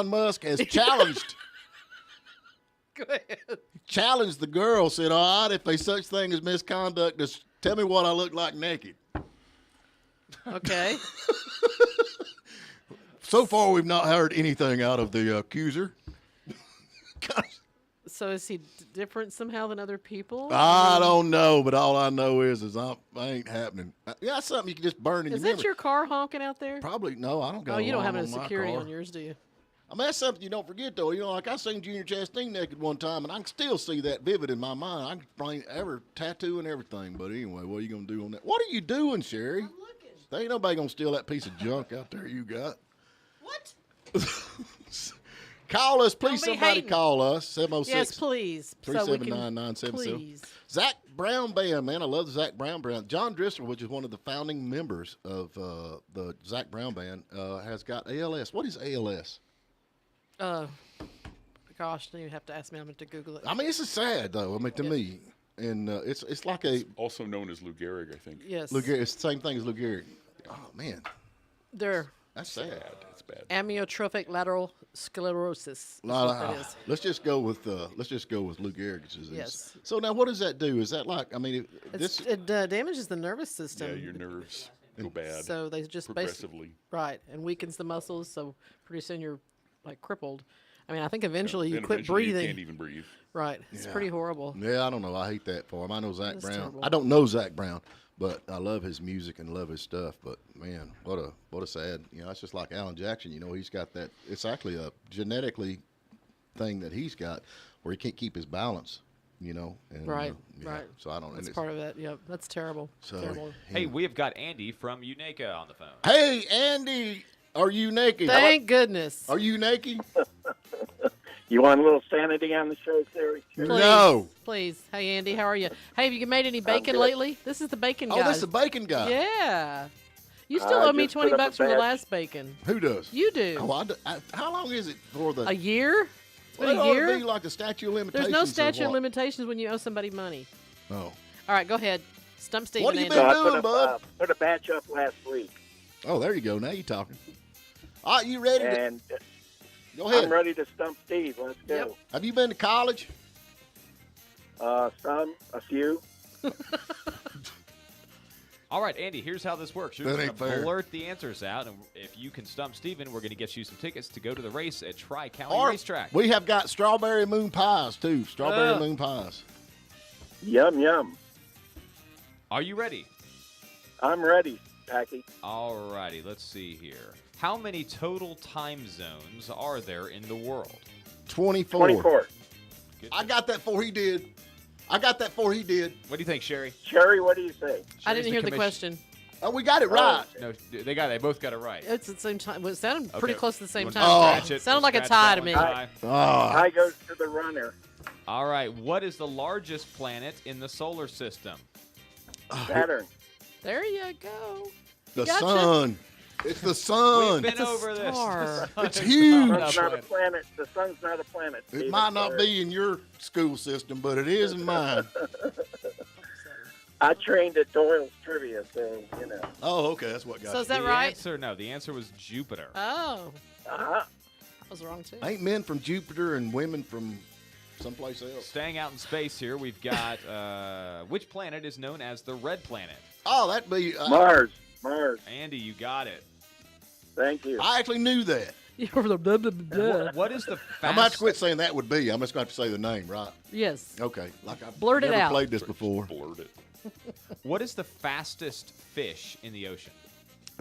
Musk has challenged. Go ahead. Challenged the girl, said, all right, if there's such thing as misconduct, just tell me what I look like naked. Okay. So far, we've not heard anything out of the accuser. So is he different somehow than other people? I don't know, but all I know is I ain't happening. Yeah, that's something you can just burn in Is your that memory. your car honking out there? Probably, no, I don't got Oh, you don't alarm have any on my security car. on yours, do you? I mean, that's something you don't forget, though. You know, like I seen Junior Chastain naked one time, and I can still see that vivid in my mind. I can bring every tattoo and everything. But anyway, what are you going to do on that? What are you doing, Sherry? I'm looking. There ain't nobody going to steal that piece of junk out there you got. What? Call us. Please, Don't be somebody hating. call us. 706 Yes, please. So we can- 379-9770. please. Zach Brown Band, man. I love the Zach Brown Band. John Driscoll, which is one of the founding members of the Zach Brown Band, has got ALS. What is ALS? Gosh, now you have to ask me. I'm going to Google it. I mean, this is sad, though. I mean, to me. and it's like also known as Lou Gehrig, I think. Yes. Lou Gehrig. It's the same thing as Lou Gehrig. Oh man, They're that's sad. It's bad. amyotrophic lateral sclerosis. Is what that is. Let's just go with Lou Gehrig's disease. Yes. So now, what does that do? Is that like? I mean, It damages the nervous system. Yeah, your nerves go bad. So they just progressively. right, and weakens the muscles. So pretty soon you're like crippled. I mean, I think eventually you Then quit eventually breathing. You can't even breathe. Right. It's pretty horrible. Yeah, I don't know. I hate that for him. I know Zach That's Brown. terrible. I don't know Zach Brown, but I love his music and love his stuff. But man, what a sad. It's just like Alan Jackson. He's got that. It's actually a genetically thing that he's got where he can't keep his balance. And, Right. yeah, Right. So I don't. That's and part of it. Yep. That's terrible. So, terrible. Hey, we have got Andy from Unaka on the phone. Hey, Andy, are you naked? Thank goodness. Are you naked? You want a little sanity on the show, Siri? No. Please. Hey, Andy, how are you? Hey, have you made any bacon good. lately? This is the bacon guy. Oh, this is the bacon guy. Yeah. You still owe me just put $20 up a from the batch. last bacon. Who does? You do. Oh, how long is it for the? A year? It's been Well, it a ought to year? be like the statute of limitations. There's no of statute of what? limitations when you owe somebody money. Oh. All right, go ahead. Stump Steven. What have you Andy. been I doing, bud? put a batch up last week, Oh, there you go. Now you're talking. All right, you ready? and Go ahead. I'm ready to stump Steve. Let's go. Yep. Have you been to college? Some, a few. All right, Andy, here's how this works. You're That going ain't to fair. blurt the answers out, and if you can stump Steven, we're going to get you some tickets to go to the race at Tri-County Or Racetrack. we have got strawberry moon pies too. Strawberry moon pies. Yum, yum. Are you ready? I'm ready, Packy. All righty, let's see here. How many total time zones are there in the world? 24. 24. Good. I got that before he did. What do you think, Sherry? Sherry, what do you say? I didn't hear the commission- question. Oh, we got it right. No, they both got it right. It's at the same time. Well, it sounded pretty Okay. close to the same You time. wanna scratch it? Sounded like a Scratch tie that to me. one, tie? Tie goes to the runner. All right, what is the largest planet in the solar system? Saturn. There you go. The Gotcha. sun. It's the sun. We've It's been a over this. star. It's huge. The sun's not a planet. The sun's not a planet. It Steve. might not Sorry. be in your school system, but it is in mine. I trained at Doyle's Trivia, so, you know. Oh, okay. That's what got So you. is that The right? answer, no. The answer was Jupiter. Oh, Uh-huh. I was wrong too. Ain't men from Jupiter and women from someplace else. Staying out in space here, we've got which planet is known as the red planet? Oh, that'd be. Mars. Andy, you got it. Thank you. I actually knew that. You're the blah, blah, blah, blah. What is the I'm going to have to fastest? quit saying that would be. I'm just going to have to say the name, right? Yes. Okay. Like I've Blurt it never out. played this before. Blurt it. What is the fastest fish in the ocean?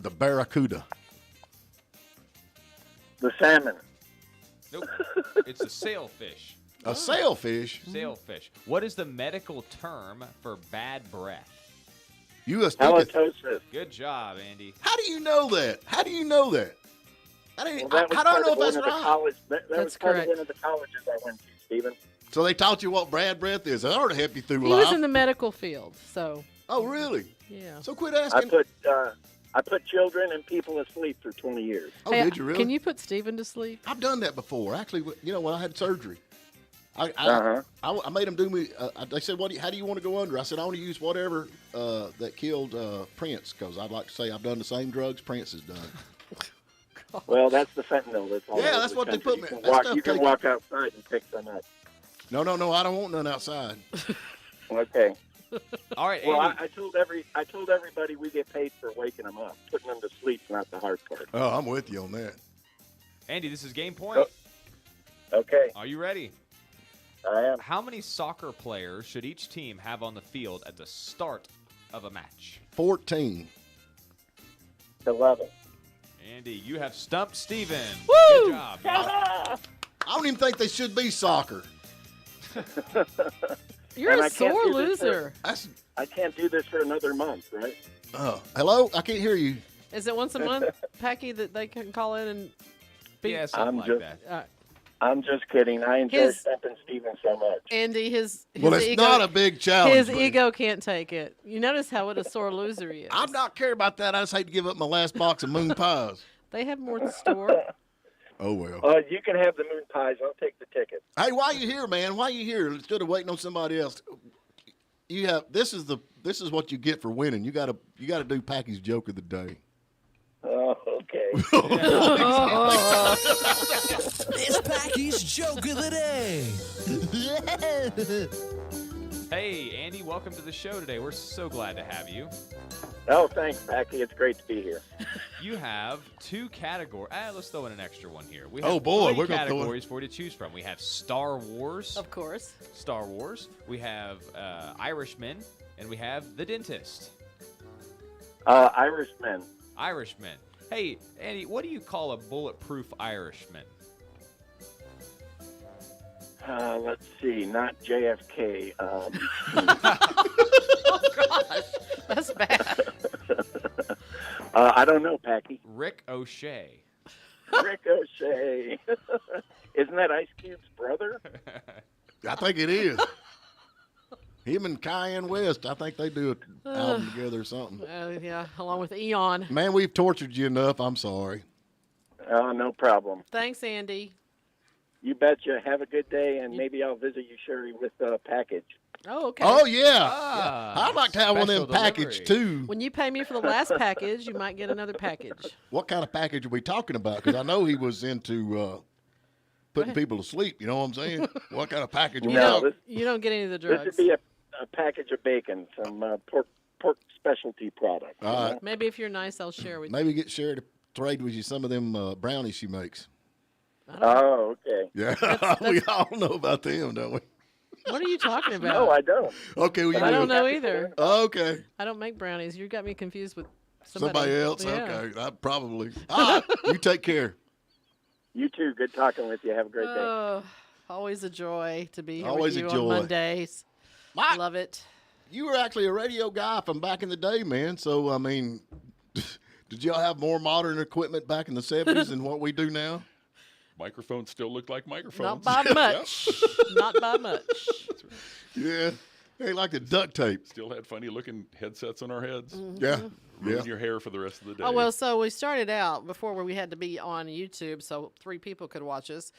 The barracuda. The salmon. Nope. It's a sailfish. A sailfish. Sailfish. What is the medical term for bad breath? You a speaking. Halitosis. Good job, Andy. How do you know that? How do you know that? I Well, that was don't part know of if that's one of the right. college. That That's was part correct. of one of the colleges I went to, Stephen. So they taught you what bad breath is. That ought to help you through He life. was in the medical field, so Oh, really? yeah. So quit I asking. put children and people asleep for 20 years. Oh, Hey, did you really? Can you put Steven to sleep? I've done that before. Actually, when I had surgery, Uh-huh. I made them do me. They said, how do you want to go under?" I said, "I want to use whatever that killed Prince, because I'd like to say I've done the same drugs Prince has done." Well, that's the fentanyl. That's all Yeah, over that's the what they country. put me- You that can walk, stuff you can take- walk outside and pick some up. No, I don't want none outside. Okay. All right, Well, Andy. I told everybody we get paid for waking them up. Putting them to sleep's not the hard part. Oh, I'm with you on that. Andy, this is game point. Okay, Are you ready? I am. How many soccer players should each team have on the field at the start of a match? 14. 11. Andy, you have stumped Steven. Woo! Good job. man. I don't even think they should be soccer. You're And a I can't sore do this loser. That's. I can't do this for another month, right? Hello, I can't hear you. Is it once a month, Packy, that they can call in and be? Yeah, something I'm like just- that. I'm just kidding. I enjoy His- stumping Steven so much. Andy, his Well, it's ego, not a big challenge. his but ego can't take it. You notice how what a sore loser he is. I'm not care about that. I just hate to give up my last box of moon pies. They have more to store. Oh well. You can have the moon pies. I'll take the ticket. Hey, why you here, man? Why you here? Instead of waiting on somebody else. This is what you get for winning. You gotta do Packy's joke of the day. Oh, okay. It's Packy's joke of the day. Hey, Andy, welcome to the show today. We're so glad to have you. Oh, thanks, Packy. It's great to be here. You have 2 categories. Let's throw in an extra one here. We Oh, have boy, 3 we're gonna throw categories for you to choose from. We have Star Wars. Of course. Star Wars. We have Irishmen, and we have The Dentist. Irishman. Irishman. Hey, Andy, what do you call a bulletproof Irishman? Let's see. Not JFK. Oh, gosh. That's bad. I don't know, Packy. Rick O'Shea. Rick O'Shea. Isn't that Ice Cube's brother? I think it is. Him and Kanye West, I think they do an album together or something. Yeah, along with Eon. Man, we've tortured you enough. I'm sorry. No problem. Thanks, Andy. You betcha. Have a good day, and maybe I'll visit you, Sherry, with a package. Oh, okay. Oh, yeah. I'd like to have one of them packaged, too. When you pay me for the last package, you might get another package. What kind of package are we talking about? Because I know he was into putting people to sleep. You know what I'm saying? What kind of package? You don't get any of the drugs. This would be a package of bacon, some pork specialty products. All right. Maybe if you're nice, I'll share with you. Maybe get Sherry to trade with you some of them brownies she makes. Oh, okay. Yeah, we all know about them, don't we? What are you talking about? No, I don't. Okay, well, I don't know either. Okay. I don't make brownies. You got me confused with Somebody else? Yeah. Okay, probably. All right, you take care. You too. Good talking with you. Have a great day. Always a joy to be here Always with a you joy. on Mondays. Mike, love it. You were actually a radio guy from back in the day, man. So, I mean, did y'all have more modern equipment back in the 70s than what we do now? Microphones still look like microphones. Not by much. Not by much. Yeah. They like the duct tape. Still had funny looking headsets on our heads. Yeah. Ruin your hair for the rest of the day. Oh, well, so we started out before where we had to be on YouTube so 3 people could watch us.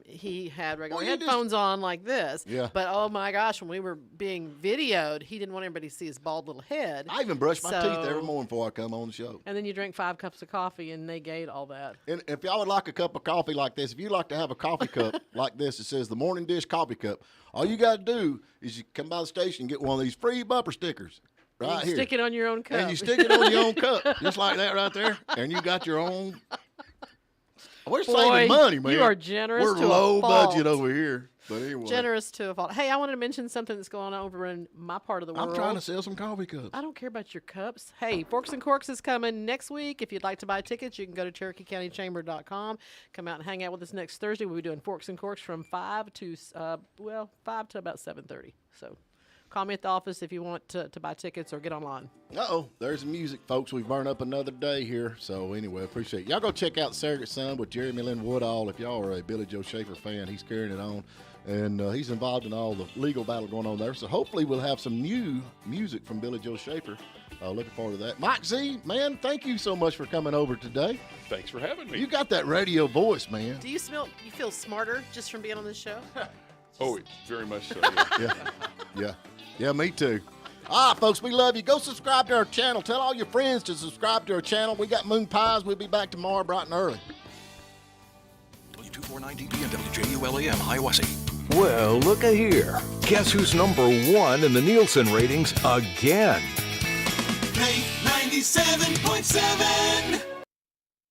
He had regular headphones on like this. Yeah. But, oh, my gosh, when we were being videoed, he didn't want everybody to see his bald little head. I even brush my teeth every morning before I come on the show. And then you drink 5 cups of coffee and negate all that. And if y'all would like a cup of coffee like this, if you like to have a coffee cup like this, it says the Morning Dish Coffee Cup. All you got to do is you come by the station and get one of these free bumper stickers. Right you here. Stick it on your own cup. And you stick it on your own cup, just like that right there. And you got your own. We're saving money, man. You are generous We're to low a fault. budget over here. But anyway. Generous to a fault. Hey, I wanted to mention something that's going on over in my part of the world. I'm trying to sell some coffee cups. I don't care about your cups. Hey, Forks and Corks is coming next week. If you'd like to buy tickets, you can go to CherokeeCountyChamber.com. Come out and hang out with us next Thursday. We'll be doing Forks and Corks from 5 to about 7:30. So call me at the office if you want to buy tickets or get online. Uh-oh, there's the music, folks. We've burned up another day here. So anyway, appreciate it. Y'all go check out Surrogate Son with Jeremy Lynn Woodall. If y'all are a Billy Joe Schaefer fan, he's carrying it on. And he's involved in all the legal battle going on there. So hopefully we'll have some new music from Billy Joe Schaefer. Looking forward to that. Mike Z, man, thank you so much for coming over today. Thanks for having me. You got that radio voice, man. Do you feel smarter just from being on this show? Oh, very much so. Yeah. Yeah, me too. All right, folks, we love you. Go subscribe to our channel. Tell all your friends to subscribe to our channel. We got moon pies. We'll be back tomorrow bright and early. W249DB and WJULAM, Hiawassee. Well, look-a here. Guess who's number 1 in the Nielsen ratings again? Play 97.7.